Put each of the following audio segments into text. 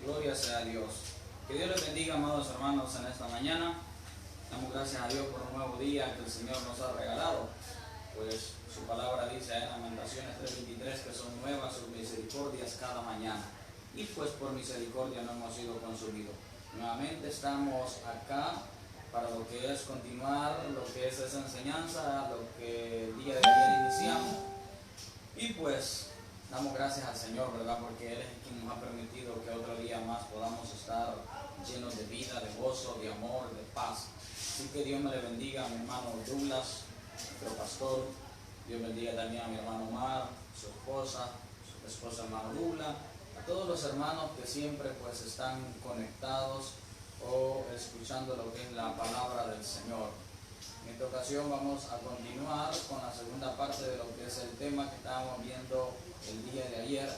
Gloria sea a Dios. Que Dios les bendiga, amados hermanos, en esta mañana. Damos gracias a Dios por un nuevo día que el Señor nos ha regalado. Pues su palabra dice en Lamentaciones 3:23 que son nuevas sus misericordias cada mañana. Y pues por misericordia no hemos sido consumidos. Nuevamente estamos acá para lo que es continuar, lo que es esa enseñanza, lo que el día de ayer iniciamos. Y pues damos gracias al Señor, ¿verdad? Porque Él es quien nos ha permitido que otro día más podamos estar llenos de vida, de gozo, de amor, de paz. Así que Dios me le bendiga a mi hermano Douglas, nuestro pastor. Dios bendiga también a mi hermano Omar, su esposa hermano Douglas, a todos los hermanos que siempre pues están conectados o escuchando lo que es la palabra del Señor. En esta ocasión vamos a continuar con la segunda parte de lo que es el tema que estábamos viendo el día de ayer.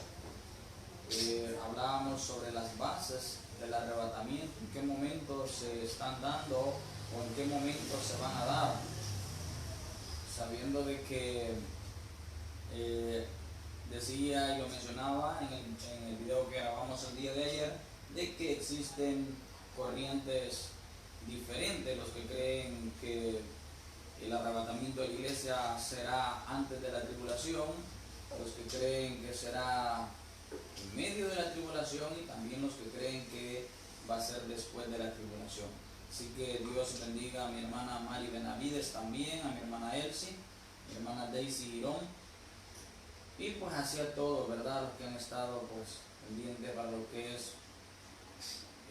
Hablábamos sobre las bases del arrebatamiento, en qué momento se están dando o en qué momento se van a dar, sabiendo de que decía y lo mencionaba en el video que grabamos el día de ayer, de que existen corrientes diferentes, los que creen que el arrebatamiento de la iglesia será antes de la tribulación, los que creen que será en medio de la tribulación y también los que creen que va a ser después de la tribulación. Así que Dios bendiga a mi hermana Mari Benavides también, a mi hermana Elsie, mi hermana Daisy Girón, y pues así a todos, ¿verdad? Los que han estado pues pendientes para lo que es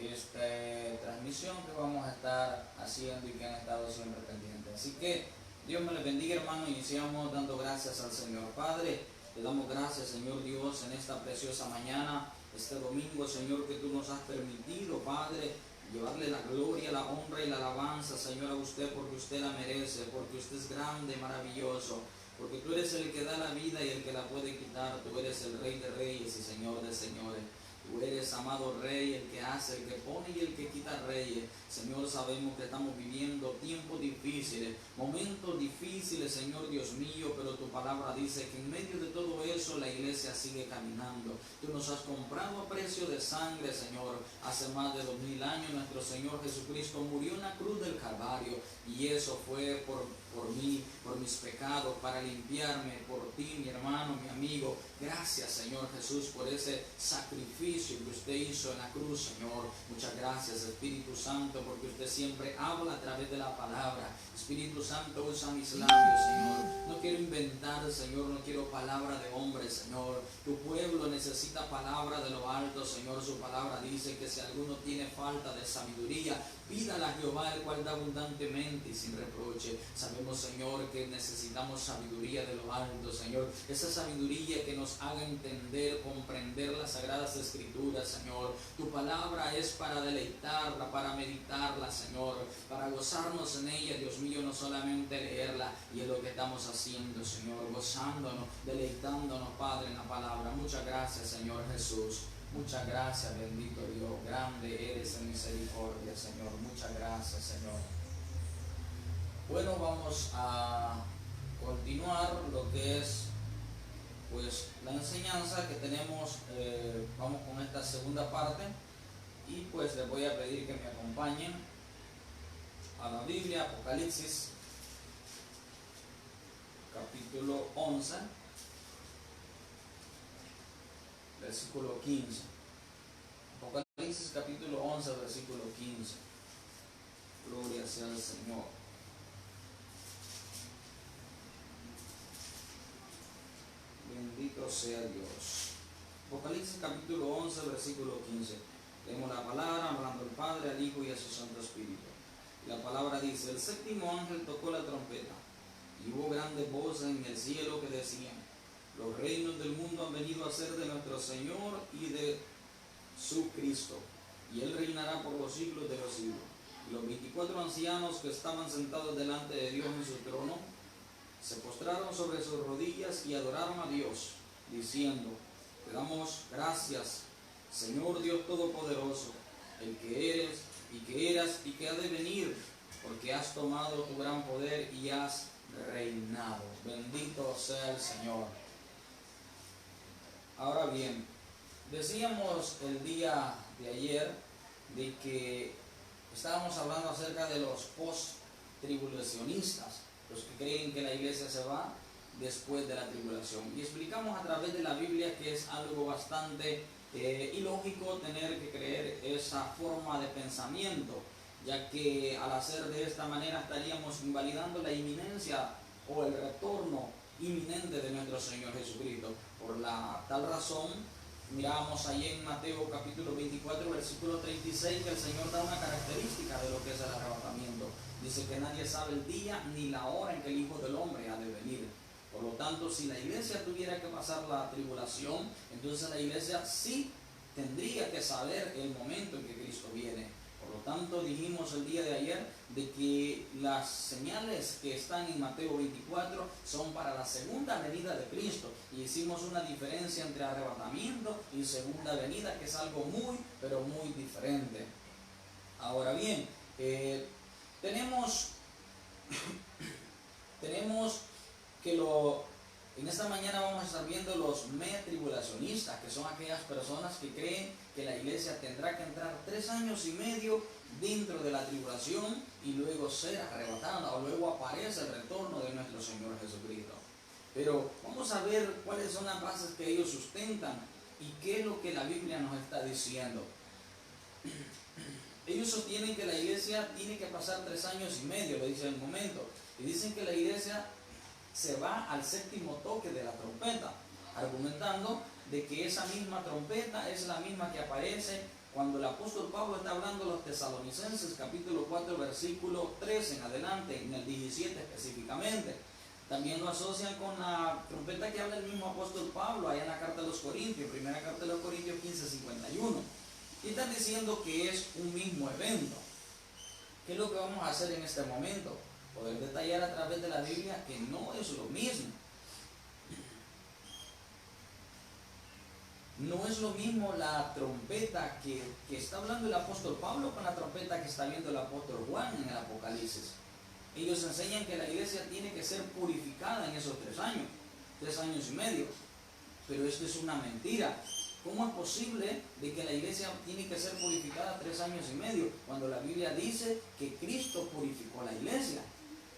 esta transmisión que vamos a estar haciendo y que han estado siempre pendientes. Así que Dios me les bendiga, hermano. Iniciamos dando gracias al Señor. Padre, te damos gracias, Señor Dios, en esta preciosa mañana, este domingo, Señor, que tú nos has permitido, Padre, llevarle la gloria, la honra y la alabanza, Señor, a usted, porque usted la merece, porque usted es grande, maravilloso, porque tú eres el que da la vida y el que la puede quitar. Tú eres el Rey de Reyes y Señor de Señores. Tú eres, amado Rey, el que hace, el que pone y el que quita reyes. Señor, sabemos que estamos viviendo tiempos difíciles, momentos difíciles, Señor Dios mío, pero tu palabra dice que en medio de todo eso la iglesia sigue caminando. Tú nos has comprado a precio de sangre, Señor. Hace más de 2000 años nuestro Señor Jesucristo murió en la cruz del Calvario, y eso fue por mí, por mis pecados, para limpiarme, por ti, mi hermano, mi amigo. Gracias, Señor Jesús, por ese sacrificio que usted hizo en la cruz, Señor. Muchas gracias, Espíritu Santo, porque usted siempre habla a través de la palabra. Espíritu Santo, usa mis labios, Señor. No quiero inventar, Señor, no quiero palabra de hombre, Señor. Tu pueblo necesita palabra de lo alto, Señor. Su palabra dice que si alguno tiene falta de sabiduría, pídala a Jehová, el cual da abundantemente y sin reproche. Sabemos, Señor, que necesitamos sabiduría de lo alto, Señor. Esa sabiduría que nos haga entender, comprender las sagradas escrituras, Señor. Tu palabra es para deleitarla, para meditarla, Señor, para gozarnos en ella, Dios mío, no solamente leerla. Y es lo que estamos haciendo, Señor, gozándonos, deleitándonos, Padre, en la palabra. Muchas gracias, Señor Jesús. Muchas gracias, bendito Dios. Grande eres en misericordia, Señor. Muchas gracias, Señor. Bueno, vamos a continuar lo que es pues la enseñanza que tenemos. Vamos con esta segunda parte y pues les voy a pedir que me acompañen a la Biblia, Apocalipsis capítulo 11, versículo 15. Apocalipsis capítulo 11, versículo 15. Gloria sea al Señor. Bendito sea Dios. Apocalipsis capítulo 11, versículo 15. Tenemos la palabra, hablando al Padre, al Hijo y a su Santo Espíritu. Y la palabra dice: el séptimo ángel tocó la trompeta, y hubo grandes voces en el cielo que decían: los reinos del mundo han venido a ser de nuestro Señor y de su Cristo, y Él reinará por los siglos de los siglos. Y los 24 ancianos que estaban sentados delante de Dios en su trono, se postraron sobre sus rodillas y adoraron a Dios, diciendo: te damos gracias, Señor Dios Todopoderoso, el que eres y que eras y que ha de venir, porque has tomado tu gran poder y has reinado. Bendito sea el Señor. Ahora bien, Decíamos el día de ayer de que estábamos hablando acerca de los post-tribulacionistas, los que creen que la iglesia se va después de la tribulación. Y explicamos a través de la Biblia que es algo bastante ilógico tener que creer esa forma de pensamiento, ya que al hacer de esta manera estaríamos invalidando la inminencia o el retorno inminente de nuestro Señor Jesucristo. Por la tal razón, miramos ahí en Mateo capítulo 24, versículo 36, que el Señor da una característica de lo que es el arrebatamiento. Dice que nadie sabe el día ni la hora en que el Hijo del Hombre ha de venir. Por lo tanto, si la iglesia tuviera que pasar la tribulación, entonces la iglesia sí tendría que saber el momento en que Cristo viene. Por lo tanto, dijimos el día de ayer de que las señales que están en Mateo 24 son para la segunda venida de Cristo. Y hicimos una diferencia entre arrebatamiento y segunda venida, que es algo muy, pero muy diferente. Ahora bien, tenemos que en esta mañana vamos a estar viendo los tribulacionistas, que son aquellas personas que creen que la iglesia tendrá que entrar 3 años y medio dentro de la tribulación y luego ser arrebatada, o luego aparece el retorno de nuestro Señor Jesucristo. Pero vamos a ver cuáles son las bases que ellos sustentan y qué es lo que la Biblia nos está diciendo. Ellos sostienen que la iglesia tiene que pasar 3 años y medio, lo dice en el momento, y dicen que la iglesia se va al 7º toque de la trompeta, argumentando de que esa misma trompeta es la misma que aparece cuando el apóstol Pablo está hablando a los tesalonicenses, capítulo 4, versículo 3 en adelante, en el 17 específicamente. También lo asocian con la trompeta que habla el mismo apóstol Pablo allá en la carta de los Corintios, primera carta de los Corintios 15:51. Y están diciendo que es un mismo evento. ¿Qué es lo que vamos a hacer en este momento? Poder detallar a través de la Biblia que no es lo mismo. No es lo mismo la trompeta que está hablando el apóstol Pablo con la trompeta que está viendo el apóstol Juan en el Apocalipsis. Ellos enseñan que la iglesia tiene que ser purificada en esos 3 años, 3 años y medio. Pero esto es una mentira. ¿Cómo es posible de que la iglesia tiene que ser purificada 3 años y medio cuando la Biblia dice que Cristo purificó la iglesia?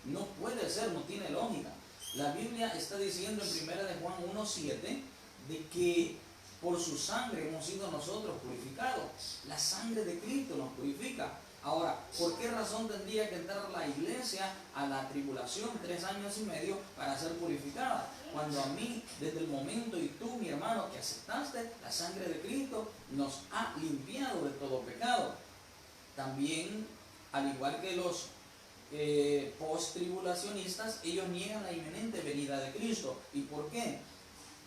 No puede ser, no tiene lógica. La Biblia está diciendo en 1 de Juan 1:7 de que por su sangre hemos sido nosotros purificados. La sangre de Cristo nos purifica. Ahora, ¿por qué razón tendría que entrar la iglesia a la tribulación 3 años y medio para ser purificada? Cuando a mí, desde el momento, y tú, mi hermano, que aceptaste, la sangre de Cristo nos ha limpiado de todo pecado. También, al igual que los post-tribulacionistas, ellos niegan la inminente venida de Cristo. ¿Y por qué?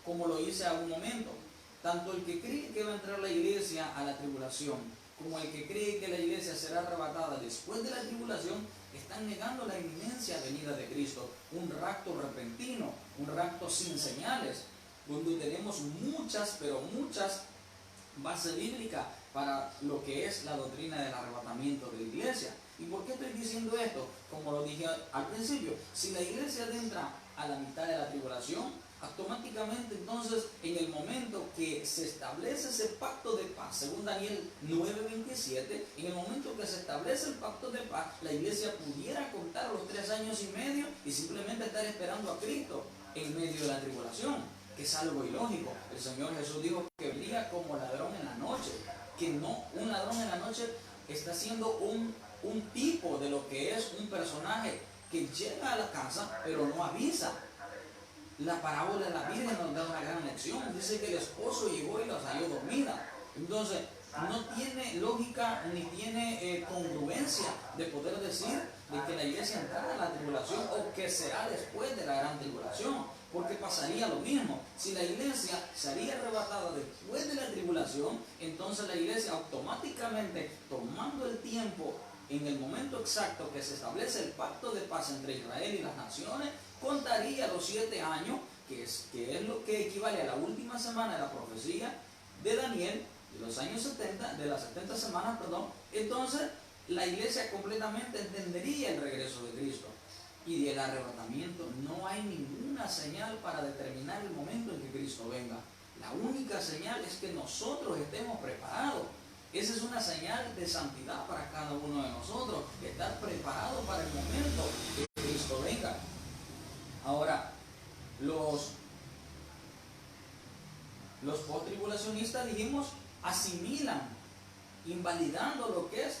Como lo hice hace un momento, tanto el que cree que va a entrar la iglesia a la tribulación, como el que cree que la iglesia será arrebatada después de la tribulación, están negando la inminencia venida de Cristo, un rapto repentino, un rapto sin señales, donde tenemos muchas, pero muchas bases bíblicas para lo que es la doctrina del arrebatamiento de la iglesia. ¿Y por qué estoy diciendo esto? Como lo dije al principio, si la iglesia entra a la mitad de la tribulación, automáticamente entonces en el momento que se establece ese pacto de paz, según Daniel 9:27, en el momento que se establece el pacto de paz, la iglesia pudiera contar los 3 años y medio y simplemente estar esperando a Cristo en medio de la tribulación, que es algo ilógico. El Señor Jesús dijo que venía como ladrón en la noche, que no, un ladrón en la noche está siendo un tipo de lo que es un personaje que llega a la casa pero no avisa. La parábola de la Virgen nos da una gran lección. Dice que el esposo llegó y la halló dormida. Entonces, no tiene lógica ni tiene congruencia de poder decir de que la iglesia entrará a la tribulación o que será después de la gran tribulación, porque pasaría lo mismo. Si la iglesia sería arrebatada después de la tribulación, entonces la iglesia automáticamente, tomando el tiempo en el momento exacto que se establece el pacto de paz entre Israel y las naciones, contaría los 7 años, que es lo que equivale a la última semana de la profecía de Daniel, de los años 70, de las 70 semanas, perdón. Entonces la iglesia completamente entendería el regreso de Cristo. Y del arrebatamiento no hay ninguna señal para determinar el momento en que Cristo venga. La única señal es que nosotros estemos preparados. Esa es una señal de santidad para cada uno de nosotros, estar preparado para el momento que Cristo venga. Ahora, los postribulacionistas, dijimos, asimilan, invalidando lo que es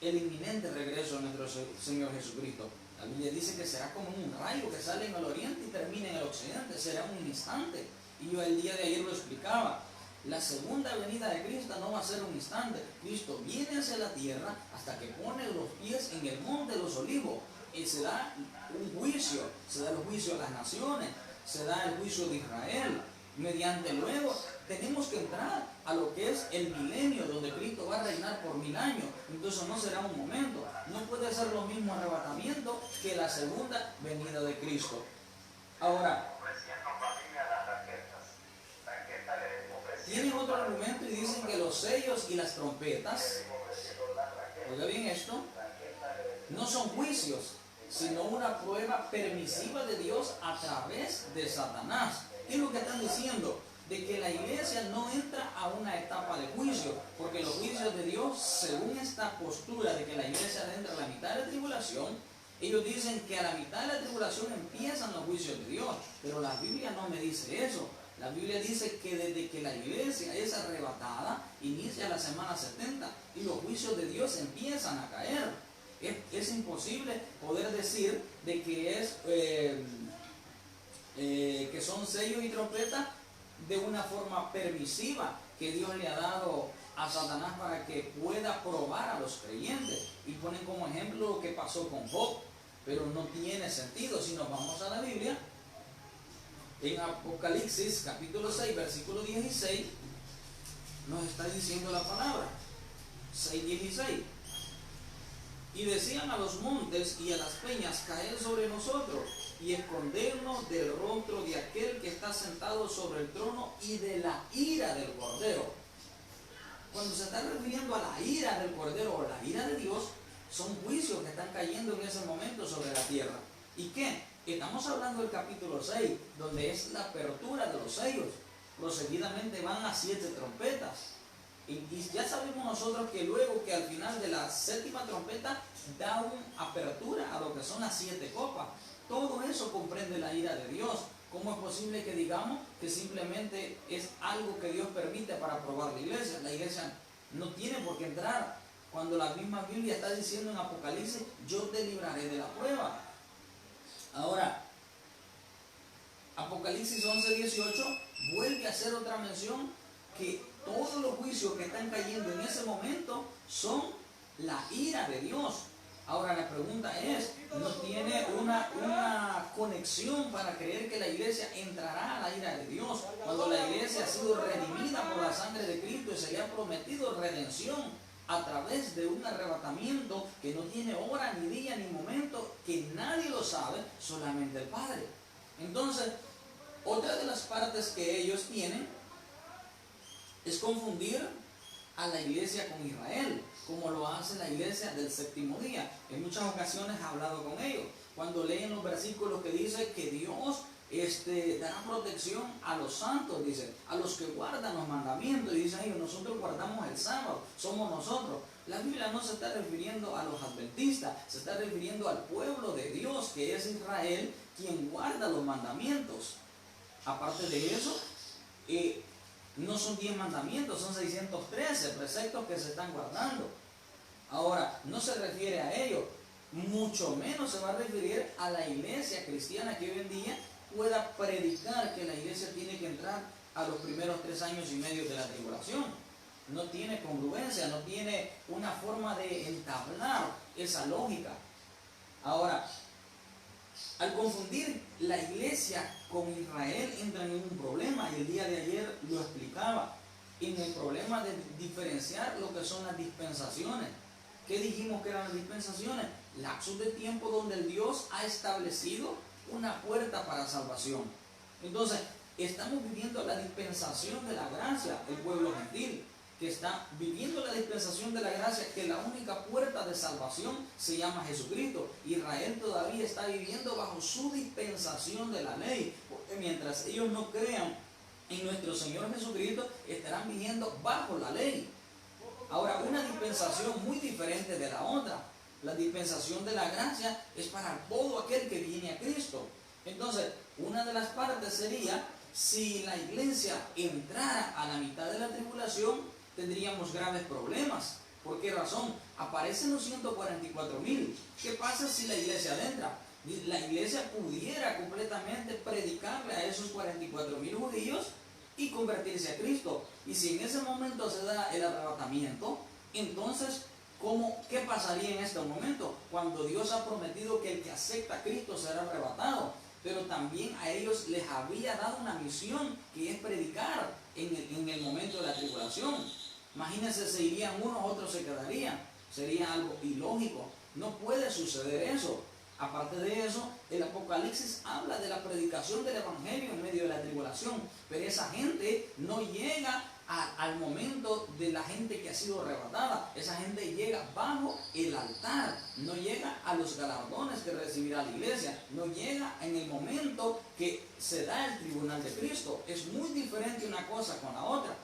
el inminente regreso de nuestro Señor Jesucristo. La Biblia dice que será como un rayo que sale en el oriente y termina en el occidente, será un instante. Y yo el día de ayer lo explicaba. La segunda venida de Cristo no va a ser un instante. Cristo viene hacia la tierra hasta que pone los pies en el monte de los olivos. Y se da un juicio, se da el juicio a las naciones, se da el juicio de Israel. Mediante luego tenemos que entrar a lo que es el milenio, donde Cristo va a reinar por 1000 años. Entonces no será un momento. No puede ser lo mismo arrebatamiento que la segunda venida de Cristo. Ahora, tienen otro argumento y dicen que los sellos y las trompetas, oiga bien esto, no son juicios, sino una prueba permisiva de Dios a través de Satanás. ¿Qué es lo que están diciendo? De que la iglesia no entra a una etapa de juicio, porque los juicios de Dios, según esta postura de que la iglesia entra a la mitad de la tribulación, ellos dicen que a la mitad de la tribulación empiezan los juicios de Dios, pero la Biblia no me dice eso. La Biblia dice que desde que la iglesia es arrebatada, inicia la semana 70 y los juicios de Dios empiezan a caer. Es imposible poder decir de que que son sellos y trompetas de una forma permisiva que Dios le ha dado a Satanás para que pueda probar a los creyentes. Y ponen como ejemplo lo que pasó con Job, pero no tiene sentido. Si nos vamos a la Biblia, en Apocalipsis capítulo 6 versículo 16 nos está diciendo la palabra 6:16: y decían a los montes y a las peñas, caed sobre nosotros y escondernos del rostro de aquel que está sentado sobre el trono y de la ira del Cordero. Cuando se está refiriendo a la ira del Cordero o la ira de Dios, son juicios que están cayendo en ese momento sobre la tierra. ¿Y qué? Estamos hablando del capítulo 6, donde es la apertura de los sellos. Seguidamente van a 7 trompetas. Y ya sabemos nosotros que luego que al final de la 7ª trompeta da una apertura a lo que son las 7 copas. Todo eso comprende la ira de Dios. ¿Cómo es posible que digamos que simplemente es algo que Dios permite para probar la iglesia? La iglesia no tiene por qué entrar. Cuando la misma Biblia está diciendo en Apocalipsis, yo te libraré de la prueba. Ahora, Apocalipsis 11:18 vuelve a hacer otra mención que todos los juicios que están cayendo en ese momento son la ira de Dios. Ahora la pregunta es, ¿no tiene una conexión para creer que la iglesia entrará a la ira de Dios? Cuando la iglesia ha sido redimida por la sangre de Cristo y se le ha prometido redención a través de un arrebatamiento que no tiene hora, ni día, ni momento, que nadie lo sabe, solamente el Padre. Entonces, otra de las partes que ellos tienen es confundir a la iglesia con Israel, como lo hace la iglesia del séptimo día. En muchas ocasiones he hablado con ellos, cuando leen los versículos que dice que Dios dará protección a los santos, dice, a los que guardan los mandamientos, y dicen ellos, nosotros guardamos el sábado, somos nosotros. La Biblia no se está refiriendo a los adventistas, se está refiriendo al pueblo de Dios, que es Israel, quien guarda los mandamientos. Aparte de eso, no son 10 mandamientos, son 613 preceptos que se están guardando. Ahora, no se refiere a ellos, mucho menos se va a referir a la iglesia cristiana que hoy en día pueda predicar que la iglesia tiene que entrar a los primeros 3 años y medio de la tribulación. No tiene congruencia, no tiene una forma de entablar esa lógica. Ahora, al confundir la iglesia con Israel entran en un problema, y el día de ayer lo explicaba, en el problema de diferenciar lo que son las dispensaciones. ¿Qué dijimos que eran las dispensaciones? Lapsos de tiempo donde el Dios ha establecido una puerta para salvación. Entonces, estamos viviendo la dispensación de la gracia, el pueblo gentil, que está viviendo la dispensación de la gracia, que la única puerta de salvación se llama Jesucristo. Israel todavía está viviendo bajo su dispensación de la ley, porque mientras ellos no crean en nuestro Señor Jesucristo estarán viviendo bajo la ley. Ahora, una dispensación muy diferente de la otra. La dispensación de la gracia es para todo aquel que viene a Cristo. Entonces, una de las partes sería, si la iglesia entrara a la mitad de la tribulación, tendríamos graves problemas. ¿Por qué razón? Aparecen los 144,000. ¿Qué pasa si la iglesia adentra? La iglesia pudiera completamente predicarle a esos 44,000 judíos y convertirse a Cristo. Y si en ese momento se da el arrebatamiento, entonces, ¿qué pasaría en este momento? Cuando Dios ha prometido que el que acepta a Cristo será arrebatado. Pero también a ellos les había dado una misión, que es predicar en el momento de la tribulación. Imagínense, se irían unos, otros se quedarían. Sería algo ilógico. No puede suceder eso. Aparte de eso, el Apocalipsis habla de la predicación del Evangelio en medio de la tribulación. Pero esa gente no llega al momento de la gente que ha sido arrebatada. Esa gente llega bajo el altar. No llega a los galardones que recibirá la iglesia. No llega en el momento que se da el tribunal de Cristo. Es muy diferente una cosa con la otra.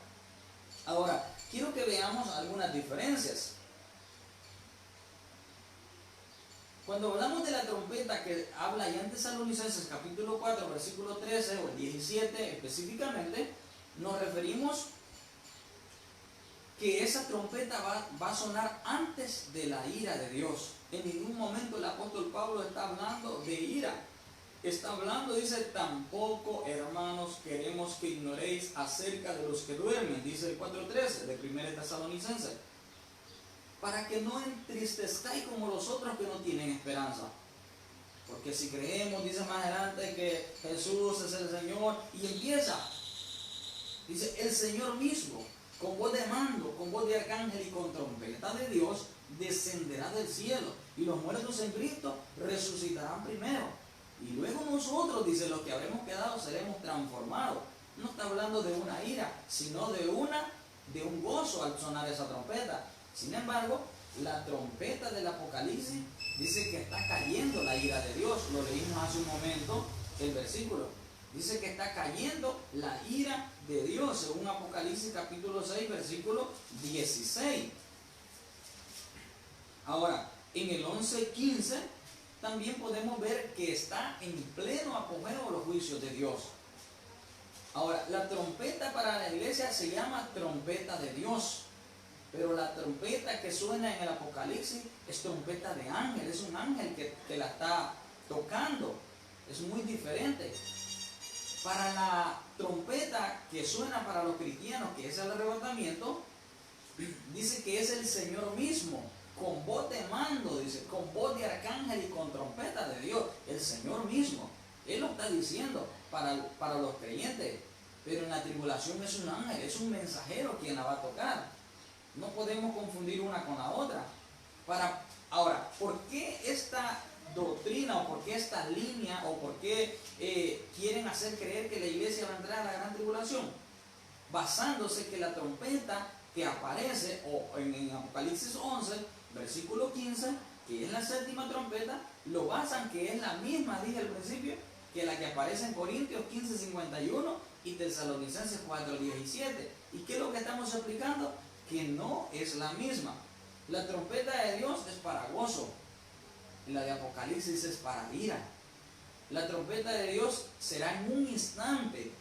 Ahora, quiero que veamos algunas diferencias. Cuando hablamos de la trompeta que habla ya en Tesalonicenses capítulo 4, versículo 13 o el 17 específicamente, nos referimos que esa trompeta va a sonar antes de la ira de Dios. En ningún momento el apóstol Pablo está hablando de ira. Está hablando, dice, tampoco, hermanos, queremos que ignoréis acerca de los que duermen, dice el 4:13 de 1 Tesalonicenses, para que no entristezcáis como los otros que no tienen esperanza. Porque si creemos, dice más adelante, que Jesús es el Señor, y empieza, dice, el Señor mismo, con voz de mando, con voz de arcángel y con trompeta de Dios, descenderá del cielo, y los muertos en Cristo resucitarán primero. Y luego nosotros, dice, los que habremos quedado seremos transformados. No está hablando de una ira, sino de un gozo al sonar esa trompeta. Sin embargo, la trompeta del Apocalipsis dice que está cayendo la ira de Dios. Lo leímos hace un momento, el versículo. Dice que está cayendo la ira de Dios, según Apocalipsis capítulo 6, versículo 16. Ahora, en el 11:15 también podemos ver que está en pleno apogeo los juicios de Dios. Ahora, la trompeta para la iglesia se llama trompeta de Dios. Pero la trompeta que suena en el Apocalipsis es trompeta de ángel. Es un ángel que la está tocando. Es muy diferente. Para la trompeta que suena para los cristianos, que es el arrebatamiento, dice que es el Señor mismo, con voz de mando, dice, con voz de arcángel y con trompeta de Dios. El Señor mismo. Él lo está diciendo para los creyentes. Pero en la tribulación es un ángel, es un mensajero quien la va a tocar. No podemos confundir una con la otra. Ahora, ¿por qué esta doctrina o por qué esta línea o por qué quieren hacer creer que la iglesia va a entrar a la gran tribulación? Basándose que la trompeta que aparece o en Apocalipsis 11, versículo 15, que es la séptima trompeta, lo basan que es la misma, dije al principio, que la que aparece en Corintios 15:51 y Tesalonicenses 4:17. ¿Y qué es lo que estamos explicando? Que no es la misma. La trompeta de Dios es para gozo, la de Apocalipsis es para ira. La trompeta de Dios será en un instante.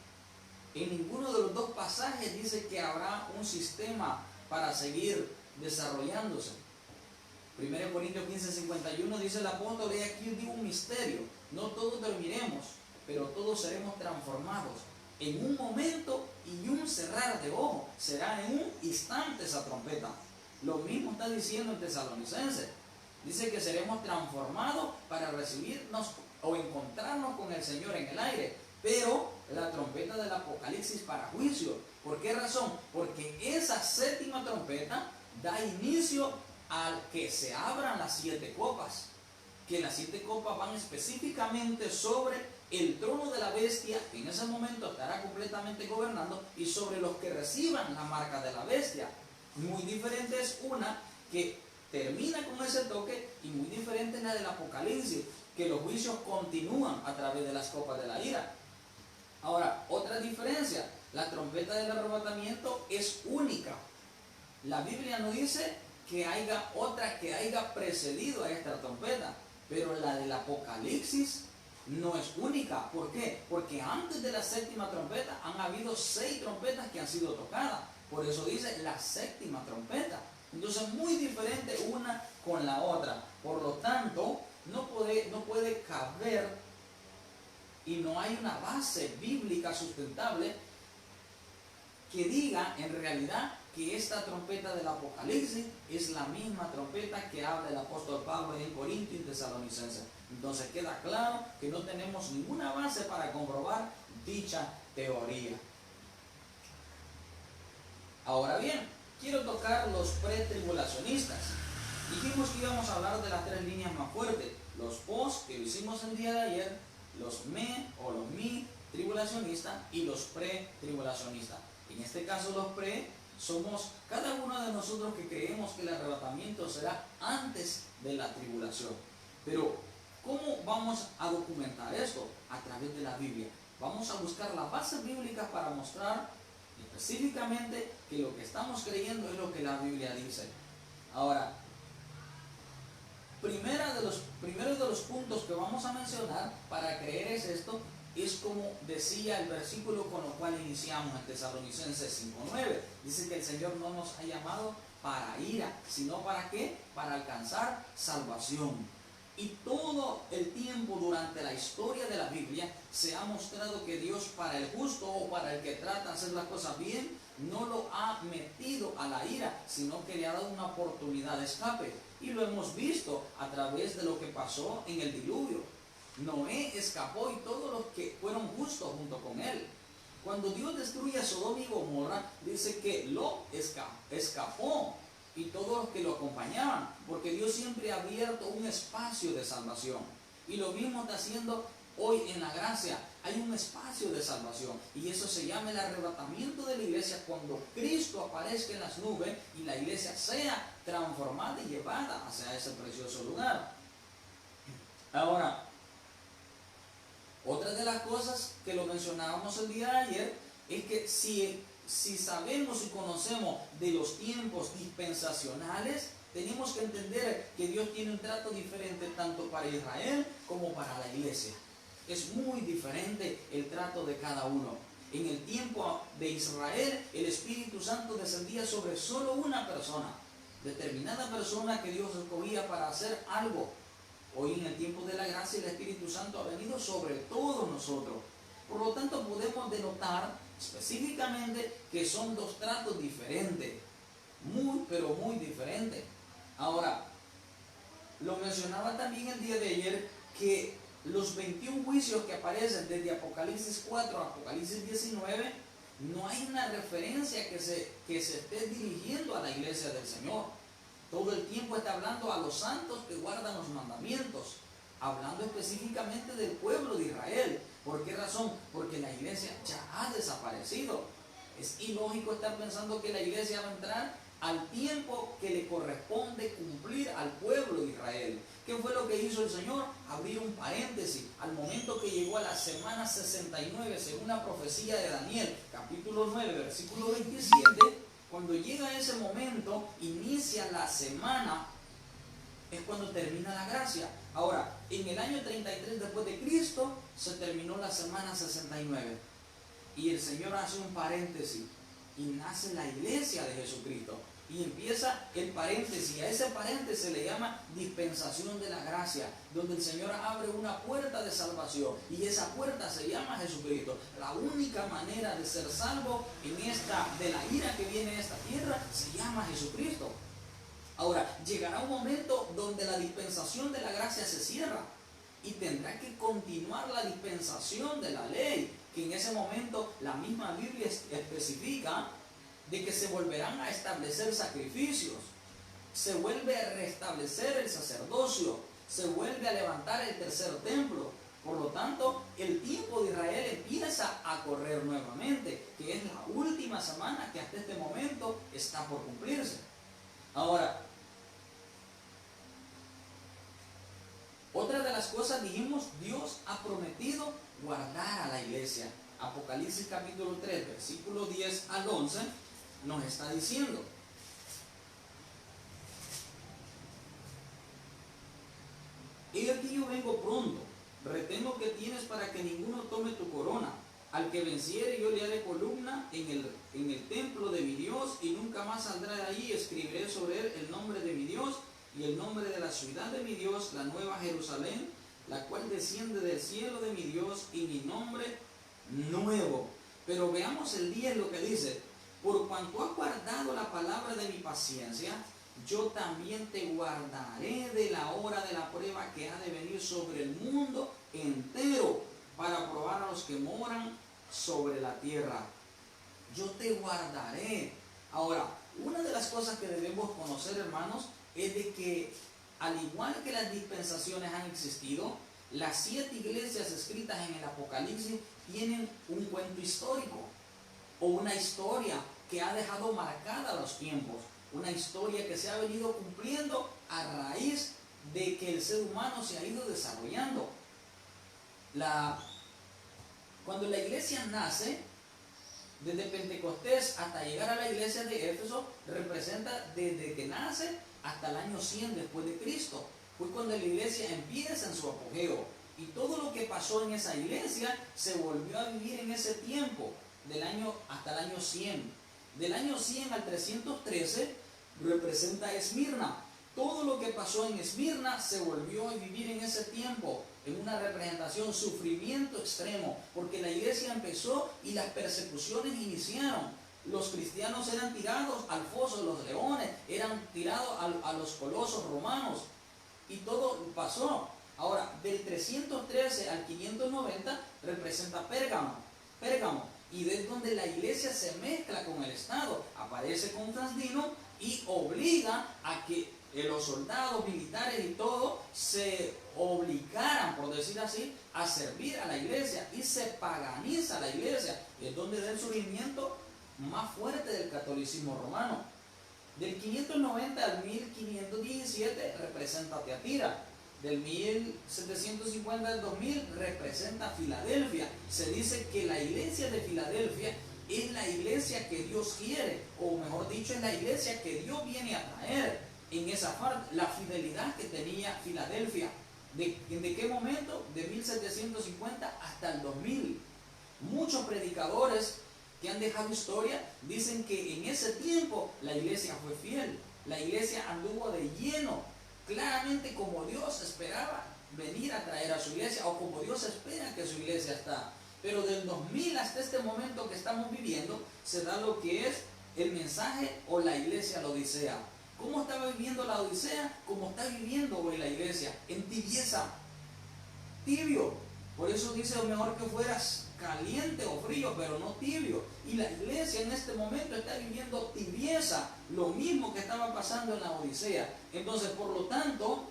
En ninguno de los dos pasajes dice que habrá un sistema para seguir desarrollándose. 1 Corintios 15:51 dice el apóstol: he aquí os digo un misterio, no todos dormiremos, pero todos seremos transformados en un momento y un cerrar de ojo. Será en un instante esa trompeta. Lo mismo está diciendo en Tesalonicenses. Dice que seremos transformados para recibirnos o encontrarnos con el Señor en el aire. Pero la trompeta del Apocalipsis para juicio. ¿Por qué razón? Porque esa séptima trompeta da inicio a que se abran las 7 copas. Que las 7 copas van específicamente sobre el trono de la bestia, que en ese momento estará completamente gobernando, y sobre los que reciban la marca de la bestia. Muy diferente es una que termina con ese toque, y muy diferente es la del Apocalipsis, que los juicios continúan a través de las copas de la ira. Ahora, otra diferencia, La trompeta del arrebatamiento es única. La Biblia no dice que haya otra que haya precedido a esta trompeta, pero la del Apocalipsis no es única. ¿Por qué? Porque antes de la séptima trompeta han habido 6 trompetas que han sido tocadas. Por eso dice la séptima trompeta. Entonces muy diferente una con la otra. Por lo tanto, no puede caber y no hay una base bíblica sustentable que diga en realidad que esta trompeta del Apocalipsis es la misma trompeta que habla el apóstol Pablo en Corinto y Tesalonicenses. Entonces queda claro que no tenemos ninguna base para comprobar dicha teoría. Ahora bien, quiero tocar los pretribulacionistas. Dijimos que íbamos a hablar de las 3 líneas más fuertes: los post, que lo hicimos el día de ayer, los me o los mi tribulacionistas y los pre-tribulacionistas. En este caso los pre somos cada uno de nosotros que creemos que el arrebatamiento será antes de la tribulación. Pero ¿cómo vamos a documentar esto? A través de la Biblia. Vamos a buscar las bases bíblicas para mostrar específicamente que lo que estamos creyendo es lo que la Biblia dice. Ahora, primero de los puntos que vamos a mencionar para creer es esto. Es como decía el versículo con lo cual iniciamos en Tesalonicenses 5:9. Dice que el Señor no nos ha llamado para ira, sino ¿para qué? Para alcanzar salvación. Y todo el tiempo durante la historia de la Biblia se ha mostrado que Dios, para el justo o para el que trata de hacer las cosas bien, no lo ha metido a la ira, sino que le ha dado una oportunidad de escape. Y lo hemos visto a través de lo que pasó en el diluvio. Noé escapó y todos los que fueron justos junto con él. Cuando Dios destruye a Sodoma y Gomorra, dice que Lot escapó y todos los que lo acompañaban, porque Dios siempre ha abierto un espacio de salvación. Y lo mismo está haciendo hoy en la gracia. Hay un espacio de salvación y eso se llama el arrebatamiento de la iglesia, cuando Cristo aparezca en las nubes y la iglesia sea transformada y llevada hacia ese precioso lugar. Ahora, otra de las cosas que lo mencionábamos el día de ayer es que si sabemos y conocemos de los tiempos dispensacionales, tenemos que entender que Dios tiene un trato diferente tanto para Israel como para la iglesia. Es muy diferente el trato de cada uno. En el tiempo de Israel, el Espíritu Santo descendía sobre solo una persona, determinada persona que Dios escogía para hacer algo. Hoy en el tiempo de la gracia el Espíritu Santo ha venido sobre todos nosotros. Por lo tanto podemos denotar específicamente que son 2 tratos diferentes. Muy, pero muy diferentes. Ahora, lo mencionaba también el día de ayer que los 21 juicios que aparecen desde Apocalipsis 4 a Apocalipsis 19, no hay una referencia que se esté dirigiendo a la iglesia del Señor. Todo el tiempo está hablando a los santos que guardan los mandamientos, hablando específicamente del pueblo de Israel. ¿Por qué razón? Porque la iglesia ya ha desaparecido. Es ilógico estar pensando que la iglesia va a entrar al tiempo que le corresponde cumplir al pueblo de Israel. ¿Qué fue lo que hizo el Señor? Abrir un paréntesis. Al momento que llegó a la semana 69, según la profecía de Daniel, capítulo 9, versículo 27, cuando llega ese momento, inicia la semana, es cuando termina la gracia. Ahora, en el año 33 después de Cristo, se terminó la semana 69. Y el Señor hace un paréntesis y nace la iglesia de Jesucristo. Y empieza el paréntesis. A ese paréntesis se le llama dispensación de la gracia, donde el Señor abre una puerta de salvación. Y esa puerta se llama Jesucristo. La única manera de ser salvo de la ira que viene a esta tierra se llama Jesucristo. Ahora, llegará un momento donde la dispensación de la gracia se cierra y tendrá que continuar la dispensación de la ley, que en ese momento la misma Biblia especifica de que se volverán a establecer sacrificios, se vuelve a restablecer el sacerdocio, se vuelve a levantar el tercer templo. Por lo tanto, el tiempo de Israel empieza a correr nuevamente, que es la última semana que hasta este momento está por cumplirse. Ahora, otra de las cosas, dijimos, Dios ha prometido guardar a la iglesia. Apocalipsis capítulo 3, versículo 10 al 11, nos está diciendo: he aquí yo vengo pronto, retén lo que tienes para que ninguno tome tu corona. Al que venciere yo le haré columna en el templo de mi Dios, y nunca más saldrá de allí. Escribiré sobre él el nombre de mi Dios y el nombre de la ciudad de mi Dios, la nueva Jerusalén, la cual desciende del cielo de mi Dios, y mi nombre nuevo. Pero veamos el 10 lo que dice: por cuanto has guardado la palabra de mi paciencia, yo también te guardaré de la hora de la prueba que ha de venir sobre el mundo entero, para probar a los que moran sobre la tierra. Yo te guardaré. Ahora, una de las cosas que debemos conocer, hermanos, es de que al igual que las dispensaciones han existido, las 7 iglesias escritas en el Apocalipsis tienen un cuento histórico, o una historia que ha dejado marcada los tiempos, una historia que se ha venido cumpliendo a raíz de que el ser humano se ha ido desarrollando. Cuando la iglesia nace, desde Pentecostés hasta llegar a la iglesia de Éfeso, representa desde que nace hasta el año 100 después de Cristo. Fue cuando la iglesia empieza en su apogeo, y todo lo que pasó en esa iglesia se volvió a vivir en ese tiempo, hasta el año 100. Del año 100 al 313 representa a Esmirna. Todo lo que pasó en Esmirna se volvió a vivir en ese tiempo, en una representación, sufrimiento extremo, porque la iglesia empezó y las persecuciones iniciaron. Los cristianos eran tirados al foso de los leones, eran tirados a los colosos romanos, y todo pasó. Ahora, del 313 al 590 representa Pérgamo, y es donde la iglesia se mezcla con el Estado. Aparece Constantino y obliga a que los soldados militares y todo se obligaran, por decir así, a servir a la iglesia, y se paganiza la iglesia. Es donde da el surgimiento más fuerte del catolicismo romano. Del 590 al 1517 representa Teatira. Del 1750 al 2000 representa Filadelfia. Se dice que la iglesia de Filadelfia es la iglesia que Dios quiere, o mejor dicho, es la iglesia que Dios viene a traer. En esa parte, la fidelidad que tenía Filadelfia. ¿De qué momento? De 1750 hasta el 2000. Muchos predicadores que han dejado historia dicen que en ese tiempo la iglesia fue fiel. La iglesia anduvo de lleno, claramente como Dios esperaba venir a traer a su iglesia, o como Dios espera que su iglesia está. Pero del 2000 hasta este momento que estamos viviendo, se da lo que es el mensaje o la iglesia la odisea. ¿Cómo estaba viviendo la odisea? Como está viviendo hoy la iglesia, en tibieza, tibio. Por eso dice: mejor que fueras caliente o frío, pero no tibio. Y la iglesia en este momento está viviendo tibieza, lo mismo que estaba pasando en la odisea. Entonces, por lo tanto,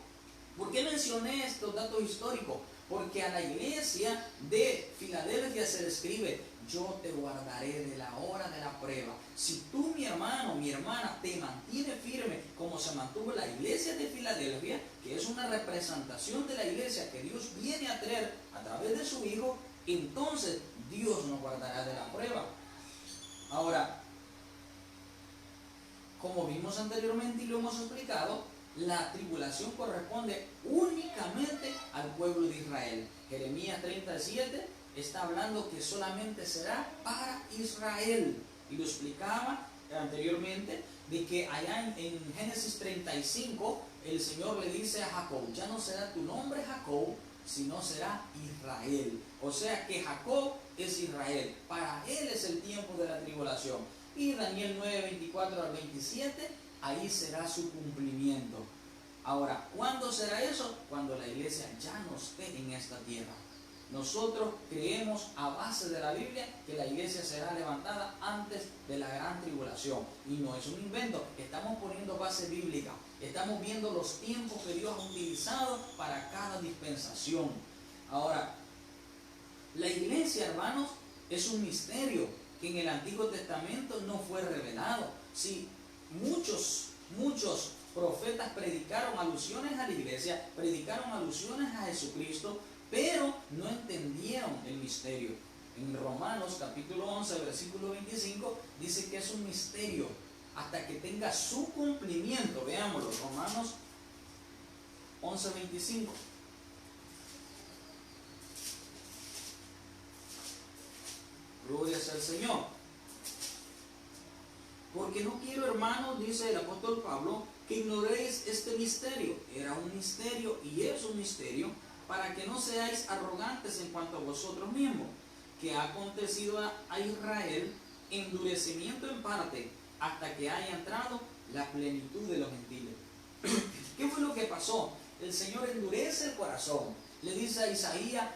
¿por qué mencioné estos datos históricos? Porque a la iglesia de Filadelfia se le escribe: yo te guardaré de la hora de la prueba. Si tú, mi hermano, mi hermana, te mantienes firme como se mantuvo la iglesia de Filadelfia, que es una representación de la iglesia que Dios viene a traer a través de su Hijo, entonces Dios nos guardará de la prueba. Ahora, como vimos anteriormente y lo hemos explicado, la tribulación corresponde únicamente al pueblo de Israel. Jeremías 37 está hablando que solamente será para Israel. Y lo explicaba anteriormente, de que allá en Génesis 35, el Señor le dice a Jacob: ya no será tu nombre Jacob, sino será Israel. O sea que Jacob es Israel. Para él es el tiempo de la tribulación. Y Daniel 9, 24 al 27, ahí será su cumplimiento. Ahora, ¿cuándo será eso? Cuando la iglesia ya no esté en esta tierra. Nosotros creemos, a base de la Biblia, que la iglesia será levantada antes de la gran tribulación. Y no es un invento, estamos poniendo base bíblica. Estamos viendo los tiempos que Dios ha utilizado para cada dispensación. Ahora, la iglesia, hermanos, es un misterio que en el Antiguo Testamento no fue revelado. Sí, muchos profetas predicaron alusiones a la iglesia, predicaron alusiones a Jesucristo, pero no entendieron el misterio. En Romanos capítulo 11, versículo 25, dice que es un misterio hasta que tenga su cumplimiento. Veámoslo, Romanos 11, 25. Gloria sea al Señor. Porque no quiero, hermanos, dice el apóstol Pablo, que ignoréis este misterio. Era un misterio y es un misterio, para que no seáis arrogantes en cuanto a vosotros mismos, que ha acontecido a Israel endurecimiento en parte, hasta que haya entrado la plenitud de los gentiles. ¿Qué fue lo que pasó? El Señor endurece el corazón. Le dice a Isaías,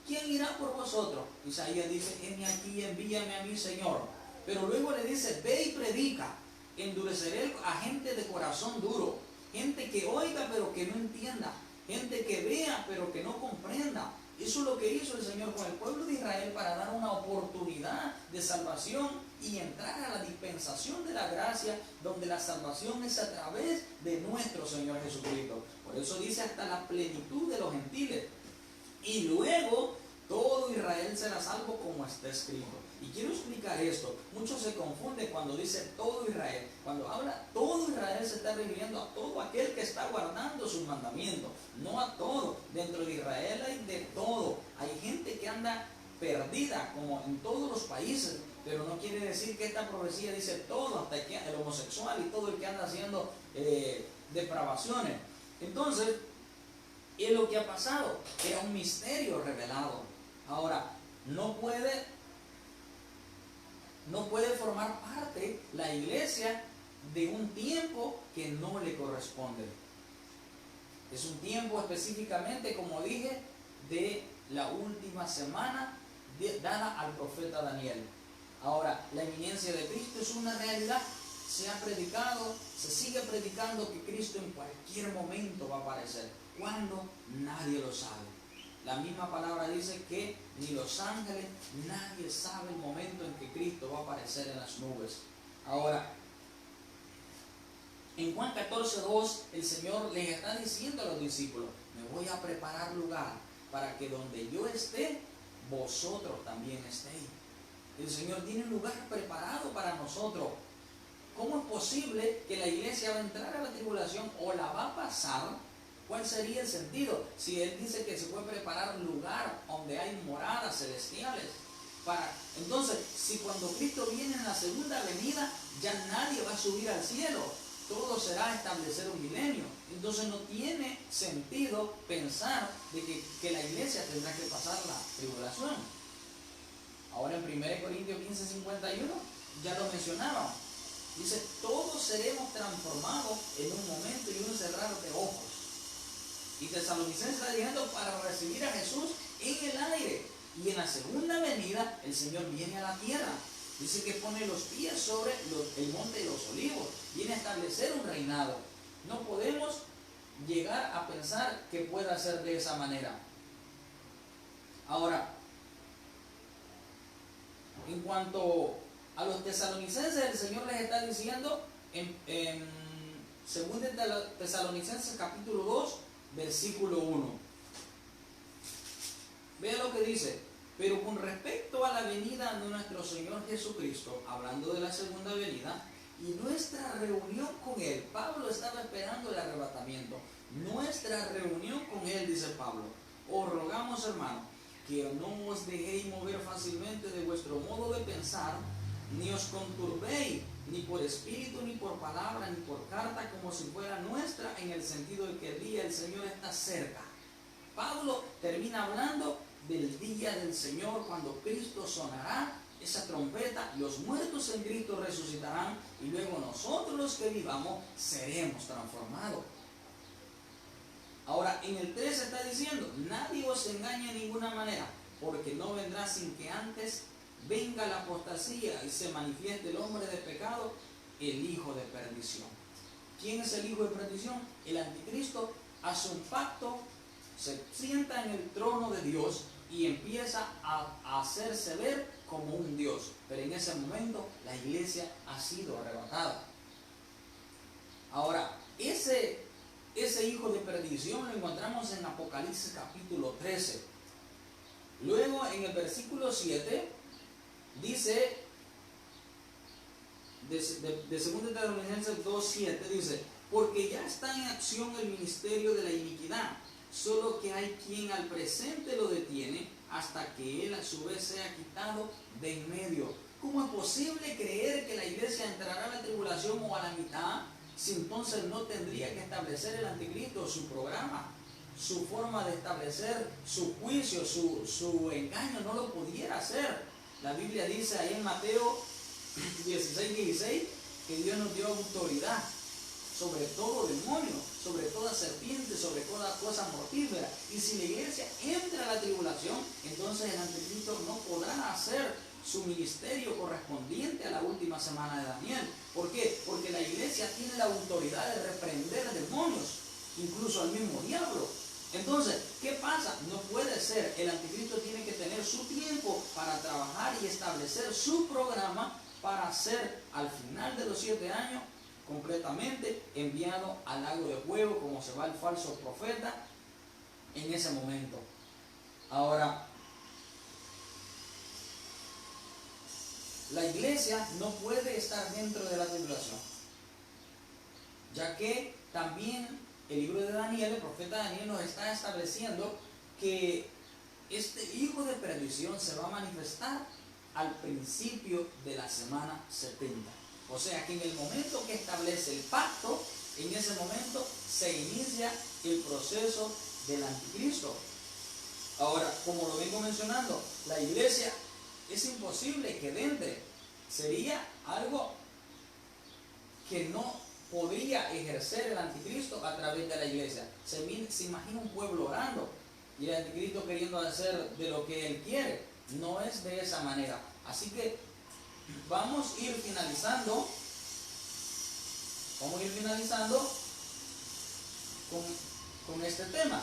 ¿quién irá por vosotros? Isaías dice, heme aquí, envíame a mí, Señor. Pero luego le dice, ve y predica. Endureceré a gente de corazón duro, gente que oiga pero que no entienda, gente que vea pero que no comprenda. Eso es lo que hizo el Señor con el pueblo de Israel para dar una oportunidad de salvación y entrar a la dispensación de la gracia, donde la salvación es a través de nuestro Señor Jesucristo. Por eso dice hasta la plenitud de los gentiles. Y luego todo Israel será salvo, como está escrito. Y quiero explicar esto. Muchos se confunden cuando dice todo Israel. Cuando habla todo Israel, se está refiriendo a todo aquel que está guardando sus mandamientos, no a todo. Dentro de Israel hay de todo. Hay gente que anda perdida, como en todos los países, pero no quiere decir que esta profecía dice todo, hasta el homosexual y todo el que anda haciendo depravaciones. Entonces, es lo que ha pasado. Era un misterio revelado. Ahora, no puede formar parte la iglesia de un tiempo que no le corresponde. Es un tiempo específicamente, como dije, de la última semana dada al profeta Daniel. Ahora, la inminencia de Cristo es una realidad. Se ha predicado, se sigue predicando que Cristo en cualquier momento va a aparecer. ¿Cuándo? Nadie lo sabe. La misma palabra dice que ni los ángeles, nadie sabe el momento en que Cristo va a aparecer en las nubes. Ahora, en Juan 14:2, el Señor les está diciendo a los discípulos, me voy a preparar lugar para que donde yo esté, vosotros también estéis. El Señor tiene un lugar preparado para nosotros. ¿Cómo es posible que la iglesia va a entrar a la tribulación o la va a pasar? ¿Cuál sería el sentido? Si Él dice que se puede preparar lugar donde hay moradas celestiales. Entonces, si cuando Cristo viene en la segunda venida, ya nadie va a subir al cielo. Todo será establecer un milenio. Entonces no tiene sentido pensar de que la iglesia tendrá que pasar la tribulación. Ahora en 1 Corintios 15:51 ya lo mencionaba. Dice, todos seremos transformados en un momento y un cerrar de ojos. Y Tesalonicenses está diciendo para recibir a Jesús en el aire. Y en la segunda venida el Señor viene a la tierra. Dice que pone los pies sobre el monte de los olivos. Viene a establecer un reinado. No podemos llegar a pensar que pueda ser de esa manera. Ahora, en cuanto a los tesalonicenses, el Señor les está diciendo en 2 Tesalonicenses capítulo 2, versículo 1. Vea lo que dice. Pero con respecto a la venida de nuestro Señor Jesucristo, hablando de la segunda venida, y nuestra reunión con Él, Pablo estaba esperando el arrebatamiento. Nuestra reunión con Él, dice Pablo, os rogamos, hermanos, que no os dejéis mover fácilmente de vuestro modo de pensar, ni os conturbéis, ni por espíritu, ni por palabra, ni por carta, como si fuera nuestra, en el sentido de que el día del Señor está cerca. Pablo termina hablando del día del Señor, cuando Cristo sonará esa trompeta, los muertos en Cristo resucitarán, y luego nosotros los que vivamos seremos transformados. Ahora, en el 3 está diciendo, nadie os engañe de ninguna manera, porque no vendrá sin que antes venga la apostasía y se manifieste el hombre de pecado, el hijo de perdición. ¿Quién es el hijo de perdición? El anticristo hace un pacto, se sienta en el trono de Dios y empieza a hacerse ver como un Dios. Pero en ese momento la iglesia ha sido arrebatada. Ahora, ese hijo de perdición lo encontramos en Apocalipsis capítulo 13. Luego en el versículo 7 dice, de 2 Tesalonicenses 2:7 dice, porque ya está en acción el ministerio de la iniquidad, solo que hay quien al presente lo detiene hasta que él a su vez sea quitado de en medio. ¿Cómo es posible creer que la iglesia entrará a la tribulación o a la mitad si entonces no tendría que establecer el anticristo su programa, su forma de establecer su juicio, su engaño? No lo pudiera hacer. La Biblia dice ahí en Mateo 16:16 que Dios nos dio autoridad sobre todo demonio, sobre toda serpiente, sobre toda cosa mortífera. Y si la iglesia entra a la tribulación, entonces el anticristo no podrá hacer su ministerio correspondiente a la última semana de Daniel. ¿Por qué? Porque la iglesia tiene la autoridad de reprender demonios, incluso al mismo diablo. Entonces, ¿qué pasa? No puede ser. El anticristo tiene que tener su tiempo para trabajar y establecer su programa para ser al final de los 7 años completamente enviado al lago de fuego, como se va el falso profeta en ese momento. Ahora, la iglesia no puede estar dentro de la tribulación, ya que también el libro de Daniel, el profeta Daniel, nos está estableciendo que este hijo de perdición se va a manifestar al principio de la semana 70. O sea que en el momento que establece el pacto, en ese momento se inicia el proceso del anticristo. Ahora, como lo vengo mencionando, la iglesia es imposible que entre. Sería algo que no podría ejercer el anticristo a través de la iglesia. Se imagina un pueblo orando y el anticristo queriendo hacer de lo que él quiere. No es de esa manera. Así que vamos a ir finalizando con este tema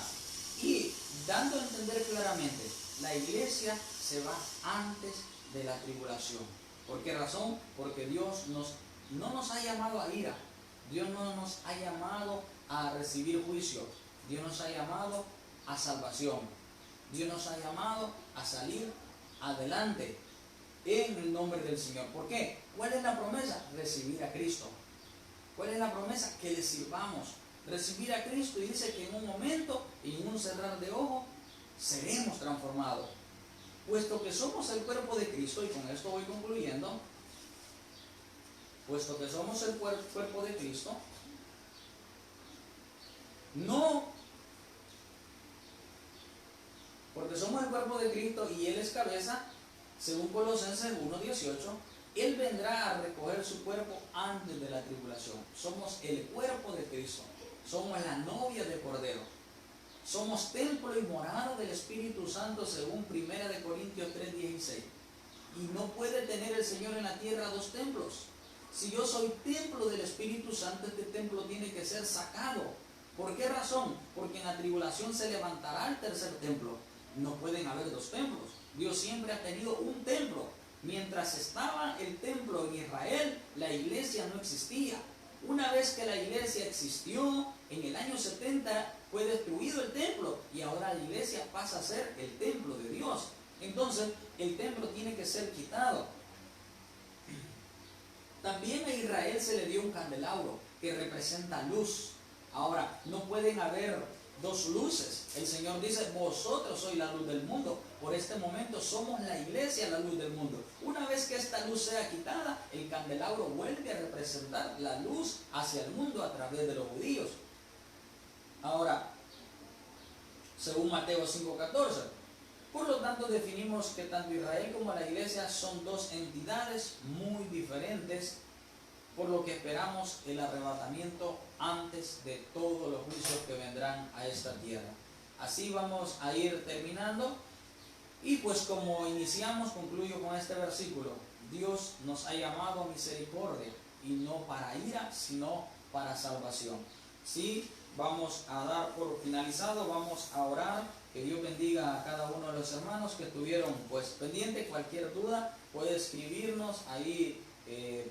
y dando a entender claramente, la iglesia se va antes de la tribulación. ¿Por qué razón? Porque Dios no nos ha llamado a ira, Dios no nos ha llamado a recibir juicio, Dios nos ha llamado a salvación, Dios nos ha llamado a salir adelante en el nombre del Señor. ¿Por qué? ¿Cuál es la promesa? Recibir a Cristo. ¿Cuál es la promesa? Que le sirvamos. Recibir a Cristo, y dice que en un momento, en un cerrar de ojos, seremos transformados. Puesto que somos el cuerpo de Cristo, y con esto voy concluyendo, puesto que somos el cuerpo de Cristo, no, porque somos el cuerpo de Cristo y Él es cabeza, según Colosenses 1:18, Él vendrá a recoger su cuerpo antes de la tribulación. Somos el cuerpo de Cristo, somos la novia de Cordero, somos templo y morada del Espíritu Santo, según 1 Corintios 3:16. Y no puede tener el Señor en la tierra dos templos. Si yo soy templo del Espíritu Santo, este templo tiene que ser sacado. ¿Por qué razón? Porque en la tribulación se levantará el tercer templo. No pueden haber dos templos. Dios siempre ha tenido un templo. Mientras estaba el templo en Israel, la iglesia no existía. Una vez que la iglesia existió, en el año 70 fue destruido el templo y ahora la iglesia pasa a ser el templo de Dios. Entonces, el templo tiene que ser quitado. También a Israel se le dio un candelabro que representa luz. Ahora, no pueden haber dos luces. El Señor dice, vosotros sois la luz del mundo. Por este momento somos la iglesia, la luz del mundo. Una vez que esta luz sea quitada, el candelabro vuelve a representar la luz hacia el mundo a través de los judíos. Ahora, según Mateo 5:14, por lo tanto definimos que tanto Israel como la iglesia son dos entidades muy diferentes, por lo que esperamos el arrebatamiento antes de todos los juicios que vendrán a esta tierra. Así vamos a ir terminando. Y pues como iniciamos, concluyo con este versículo. Dios nos ha llamado a misericordia y no para ira, sino para salvación. Sí, vamos a dar por finalizado, vamos a orar. Que Dios bendiga a cada uno de los hermanos que estuvieron pues pendientes. Cualquier duda puede escribirnos ahí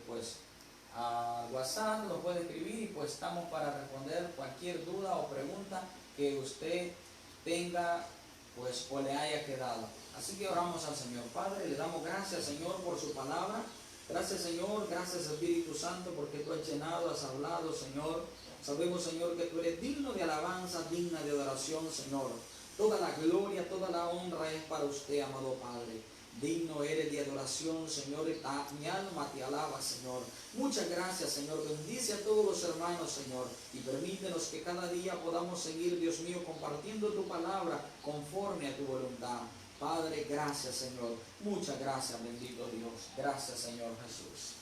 pues a WhatsApp, lo puede escribir y pues estamos para responder cualquier duda o pregunta que usted tenga pues o le haya quedado. Así que oramos al Señor. Padre, le damos gracias, Señor, por su palabra. Gracias, Señor, gracias, Espíritu Santo, porque tú has llenado, has hablado, Señor. Sabemos, Señor, que tú eres digno de alabanza, digna de adoración, Señor. Toda la gloria, toda la honra es para usted, amado Padre. Digno eres de adoración, Señor. Mi alma te alaba, Señor. Muchas gracias, Señor. Bendice a todos los hermanos, Señor. Y permítenos que cada día podamos seguir, Dios mío, compartiendo tu palabra conforme a tu voluntad. Padre, gracias, Señor. Muchas gracias, bendito Dios. Gracias, Señor Jesús.